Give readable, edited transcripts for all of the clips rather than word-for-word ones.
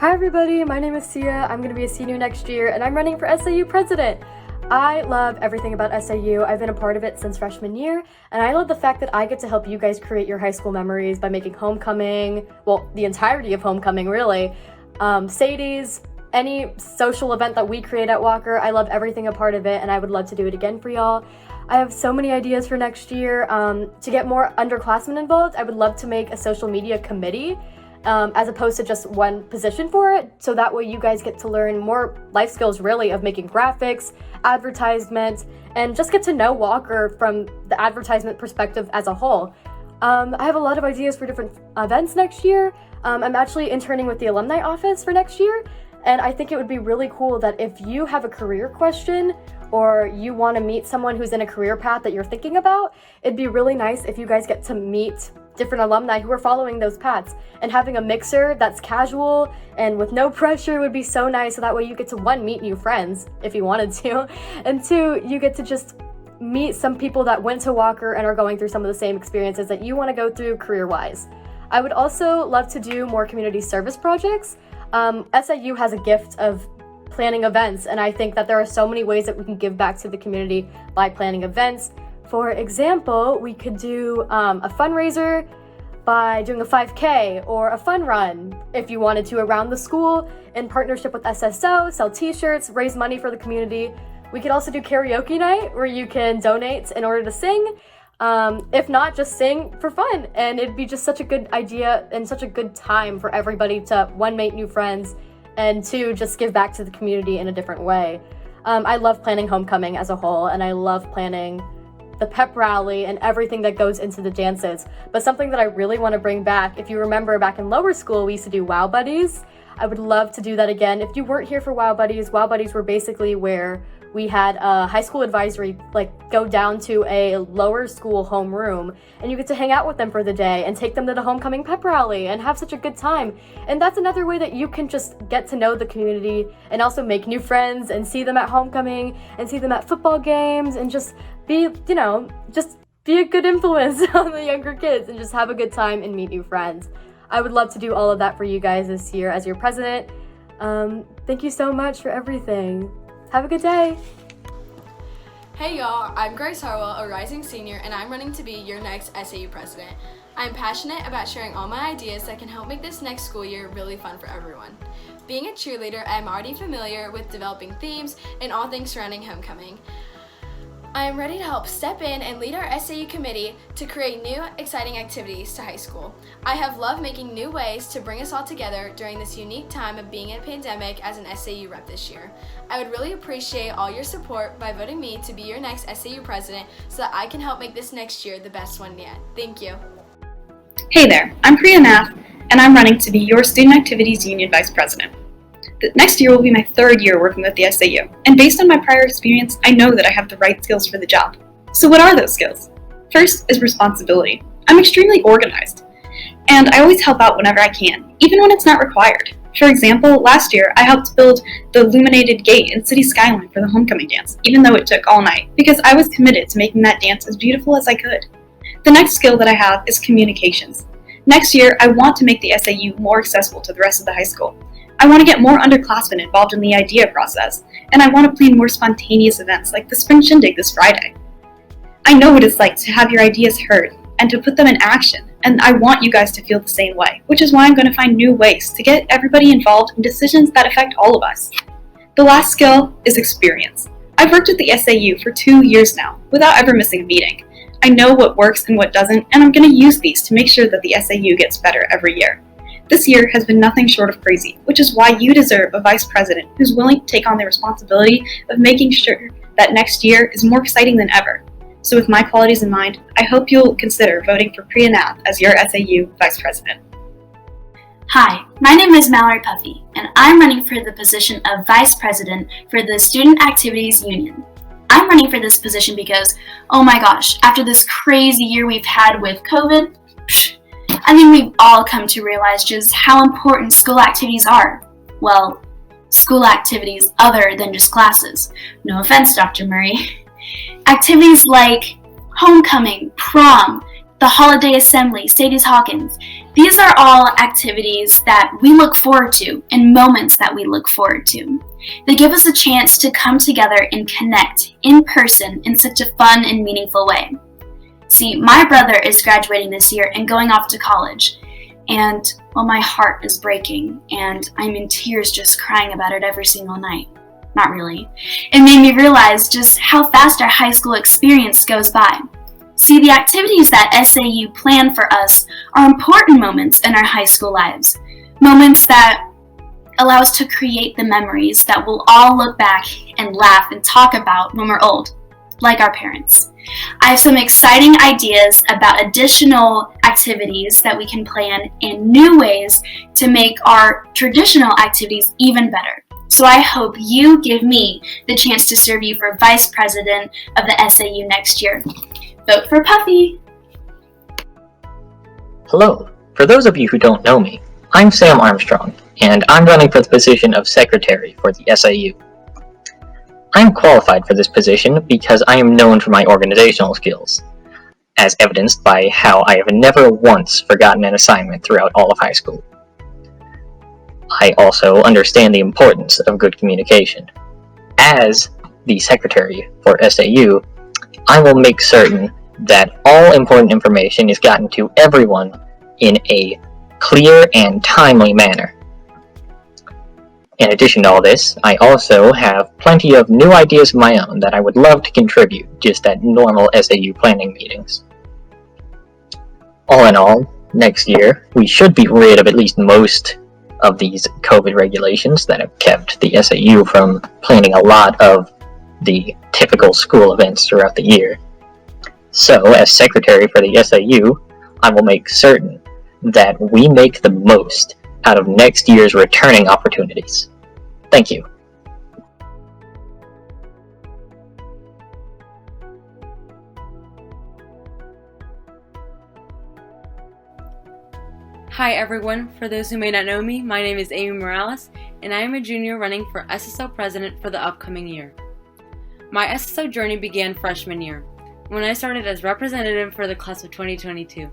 Hi everybody, my name is Sia. I'm going to be a senior next year and I'm running for SAU president. I love everything about SAU. I've been a part of it since freshman year, and I love the fact that I get to help you guys create your high school memories by making homecoming, well, the entirety of homecoming really, SADs, any social event that we create at Walker. I love everything a part of it and I would love to do it again for y'all. I have so many ideas for next year. To get more underclassmen involved, I would love to make a social media committee as opposed to just one position for it, so that way you guys get to learn more life skills really of making graphics, advertisements, and just get to know Walker from the advertisement perspective as a whole. I have a lot of ideas for different events next year. I'm actually interning with the alumni office for next year, and I think it would be really cool that if you have a career question or you want to meet someone who's in a career path that you're thinking about, it'd be really nice if you guys get to meet different alumni who are following those paths, and having a mixer that's casual and with no pressure would be so nice, so that way you get to, one, meet new friends if you wanted to, and two, you get to just meet some people that went to Walker and are going through some of the same experiences that you want to go through career-wise. I would also love to do more community service projects. SAU has a gift of planning events, and I think that there are so many ways that we can give back to the community by planning events. For example, we could do a fundraiser by doing a 5K or a fun run if you wanted to around the school in partnership with SSO, sell t-shirts, raise money for the community. We could also do karaoke night where you can donate in order to sing. If not, just sing for fun. And it'd be just such a good idea and such a good time for everybody to, one, make new friends, and two, just give back to the community in a different way. I love planning homecoming as a whole, and I love planning the pep rally and everything that goes into the dances. But something that I really want to bring back, if you remember back in lower school, we used to do Wow Buddies. I would love to do that again. If you weren't here for Wow Buddies were basically where we had a high school advisory go down to a lower school homeroom, and you get to hang out with them for the day and take them to the homecoming pep rally and have such a good time. And that's another way that you can just get to know the community and also make new friends and see them at homecoming and see them at football games and just be, just be a good influence on the younger kids and just have a good time and meet new friends. I would love to do all of that for you guys this year as your president. Thank you so much for everything. Have a good day. Hey y'all, I'm Grace Harwell, a rising senior, and I'm running to be your next SAU president. I'm passionate about sharing all my ideas that can help make this next school year really fun for everyone. Being a cheerleader, I'm already familiar with developing themes and all things surrounding homecoming. I am ready to help step in and lead our SAU committee to create new, exciting activities to high school. I have loved making new ways to bring us all together during this unique time of being in a pandemic as an SAU rep this year. I would really appreciate all your support by voting me to be your next SAU president so that I can help make this next year the best one yet. Thank you. Hey there, I'm Priya Nath, and I'm running to be your Student Activities Union Vice President. The next year will be my third year working with the SAU, and based on my prior experience, I know that I have the right skills for the job. So what are those skills? First is responsibility. I'm extremely organized, and I always help out whenever I can, even when it's not required. For example, last year I helped build the illuminated gate in City Skyline for the homecoming dance, even though it took all night, because I was committed to making that dance as beautiful as I could. The next skill that I have is communications. Next year, I want to make the SAU more accessible to the rest of the high school. I want to get more underclassmen involved in the idea process, and I want to plan more spontaneous events like the Spring Shindig this Friday. I know what it's like to have your ideas heard and to put them in action, and I want you guys to feel the same way, which is why I'm going to find new ways to get everybody involved in decisions that affect all of us. The last skill is experience. I've worked at the SAU for 2 years now, without ever missing a meeting. I know what works and what doesn't, and I'm going to use these to make sure that the SAU gets better every year. This year has been nothing short of crazy, which is why you deserve a vice president who's willing to take on the responsibility of making sure that next year is more exciting than ever. So with my qualities in mind, I hope you'll consider voting for Priya Nath as your SAU vice president. Hi, my name is Mallory Puffy, and I'm running for the position of vice president for the Student Activities Union. I'm running for this position because, oh my gosh, after this crazy year we've had with COVID, I think we've all come to realize just how important school activities are. Well, school activities other than just classes. No offense, Dr. Murray. Activities like homecoming, prom, the holiday assembly, Sadie's Hawkins, These are all activities that we look forward to and moments that we look forward to. They give us a chance to come together and connect in person in such a fun and meaningful way. See, my brother is graduating this year and going off to college, and well, my heart is breaking and I'm in tears just crying about it every single night. Not really. It made me realize just how fast our high school experience goes by. See, the activities that SAU plan for us are important moments in our high school lives. Moments that allow us to create the memories that we'll all look back and laugh and talk about when we're old, like our parents. I have some exciting ideas about additional activities that we can plan and new ways to make our traditional activities even better. So I hope you give me the chance to serve you for Vice President of the SAU next year. Vote for Puffy! Hello. For those of you who don't know me, I'm Sam Armstrong, and I'm running for the position of Secretary for the SAU. I'm qualified for this position because I am known for my organizational skills, as evidenced by how I have never once forgotten an assignment throughout all of high school. I also understand the importance of good communication. As the Secretary for SAU, I will make certain that all important information is gotten to everyone in a clear and timely manner. In addition to all this, I also have plenty of new ideas of my own that I would love to contribute just at normal SAU planning meetings. All in all, next year, we should be rid of at least most of these COVID regulations that have kept the SAU from planning a lot of the typical school events throughout the year. So, as Secretary for the SAU, I will make certain that we make the most out of next year's returning opportunities. Thank you. Hi everyone, for those who may not know me, my name is Amy Morales, and I am a junior running for SSO President for the upcoming year. My SSO journey began freshman year, when I started as representative for the class of 2022,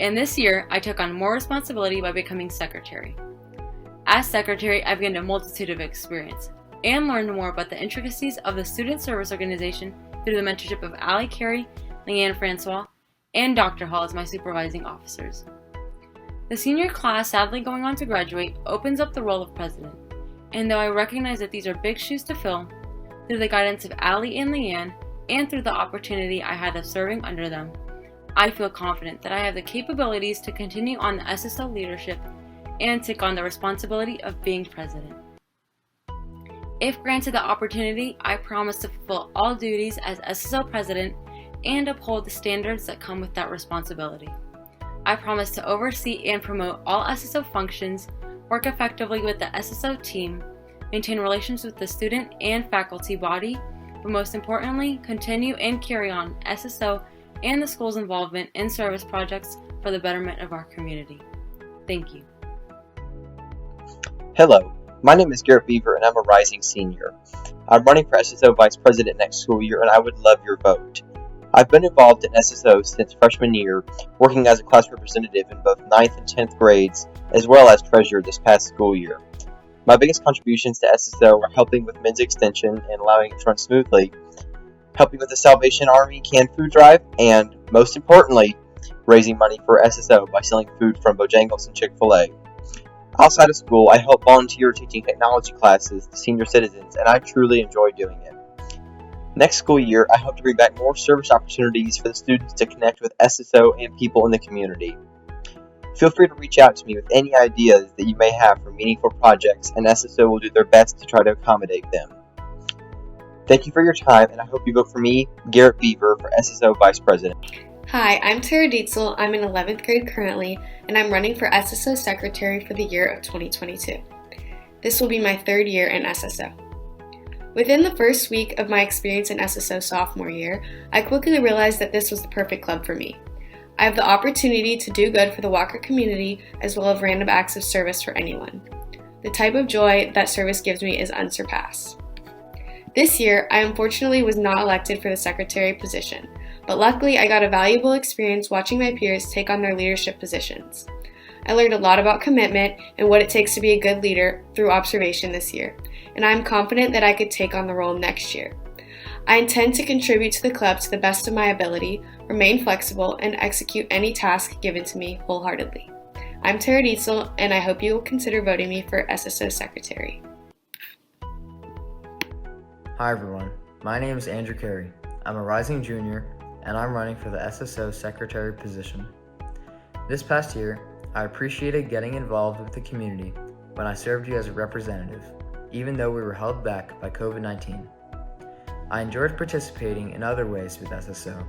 and this year I took on more responsibility by becoming secretary. As secretary, I've gained a multitude of experience, and learned more about the intricacies of the Student Service Organization through the mentorship of Allie Carey, Leanne Francois, and Dr. Hall as my supervising officers. The senior class sadly going on to graduate opens up the role of president, and though I recognize that these are big shoes to fill, through the guidance of Allie and Leanne, and through the opportunity I had of serving under them, I feel confident that I have the capabilities to continue on the SSO leadership and take on the responsibility of being president. If granted the opportunity, I promise to fulfill all duties as SSO president and uphold the standards that come with that responsibility. I promise to oversee and promote all SSO functions, work effectively with the SSO team, maintain relations with the student and faculty body, but most importantly, continue and carry on SSO and the school's involvement in service projects for the betterment of our community. Thank you. Hello, my name is Garrett Beaver and I'm a rising senior. I'm running for SSO Vice President next school year and I would love your vote. I've been involved in SSO since freshman year, working as a class representative in both 9th and 10th grades, as well as treasurer this past school year. My biggest contributions to SSO are helping with men's extension and allowing it to run smoothly, helping with the Salvation Army canned food drive, and, most importantly, raising money for SSO by selling food from Bojangles and Chick-fil-A. Outside of school, I help volunteer teaching technology classes to senior citizens, and I truly enjoy doing it. Next school year, I hope to bring back more service opportunities for the students to connect with SSO and people in the community. Feel free to reach out to me with any ideas that you may have for meaningful projects, and SSO will do their best to try to accommodate them. Thank you for your time, and I hope you vote for me, Garrett Beaver, for SSO Vice President. Hi, I'm Tara Dietzel. I'm in 11th grade currently, and I'm running for SSO Secretary for the year of 2022. This will be my third year in SSO. Within the first week of my experience in SSO sophomore year, I quickly realized that this was the perfect club for me. I have the opportunity to do good for the Walker community as well as random acts of service for anyone. The type of joy that service gives me is unsurpassed. This year, I unfortunately was not elected for the secretary position, but luckily I got a valuable experience watching my peers take on their leadership positions. I learned a lot about commitment and what it takes to be a good leader through observation this year, and I'm confident that I could take on the role next year. I intend to contribute to the club to the best of my ability, remain flexible, and execute any task given to me wholeheartedly. I'm Tara Dietzel, and I hope you will consider voting me for SSO Secretary. Hi everyone, my name is Andrew Carey. I'm a rising junior, and I'm running for the SSO Secretary position. This past year, I appreciated getting involved with the community when I served you as a representative, even though we were held back by COVID-19. I enjoyed participating in other ways with SSO,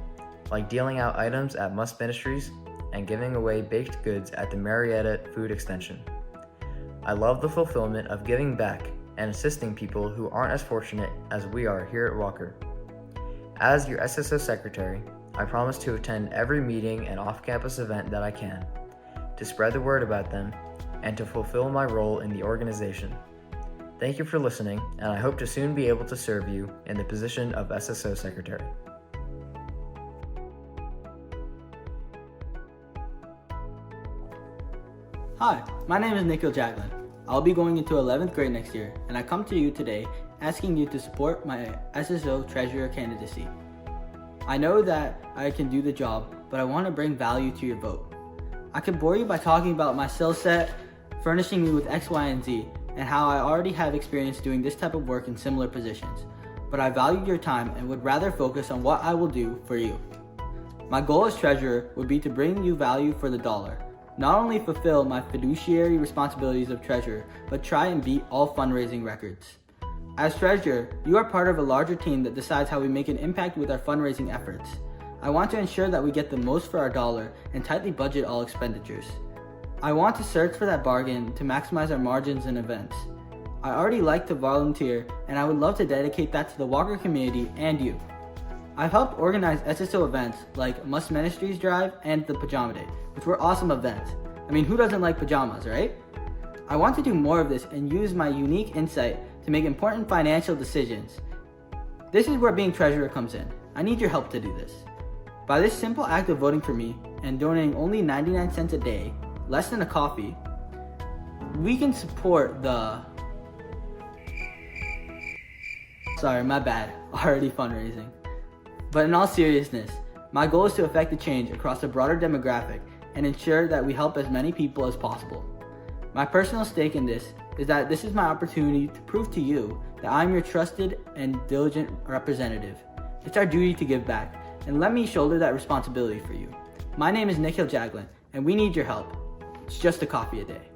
like dealing out items at Must Ministries and giving away baked goods at the Marietta Food Extension. I love the fulfillment of giving back and assisting people who aren't as fortunate as we are here at Walker. As your SSO Secretary, I promise to attend every meeting and off-campus event that I can, to spread the word about them, and to fulfill my role in the organization. Thank you for listening, and I hope to soon be able to serve you in the position of SSO Secretary. Hi, my name is Nikhil Jaglan. I'll be going into 11th grade next year, and I come to you today asking you to support my SSO Treasurer candidacy. I know that I can do the job, but I want to bring value to your vote. I could bore you by talking about my skill set, furnishing you with X, Y, and Z, and how I already have experience doing this type of work in similar positions, but I value your time and would rather focus on what I will do for you. My goal as treasurer would be to bring you value for the dollar, not only fulfill my fiduciary responsibilities of treasurer, but try and beat all fundraising records. As treasurer, you are part of a larger team that decides how we make an impact with our fundraising efforts. I want to ensure that we get the most for our dollar and tightly budget all expenditures. I want to search for that bargain to maximize our margins and events. I already like to volunteer, and I would love to dedicate that to the Walker community and you. I've helped organize SSO events like Must Ministries Drive and the Pajama Day, which were awesome events. I mean, who doesn't like pajamas, right? I want to do more of this and use my unique insight to make important financial decisions. This is where being treasurer comes in. I need your help to do this. By this simple act of voting for me and donating only 99 cents a day, less than a coffee, we can support the... Sorry, my bad, already fundraising. But in all seriousness, my goal is to affect a change across a broader demographic and ensure that we help as many people as possible. My personal stake in this is that this is my opportunity to prove to you that I'm your trusted and diligent representative. It's our duty to give back, and let me shoulder that responsibility for you. My name is Nikhil Jaglan, and we need your help. It's just a coffee a day.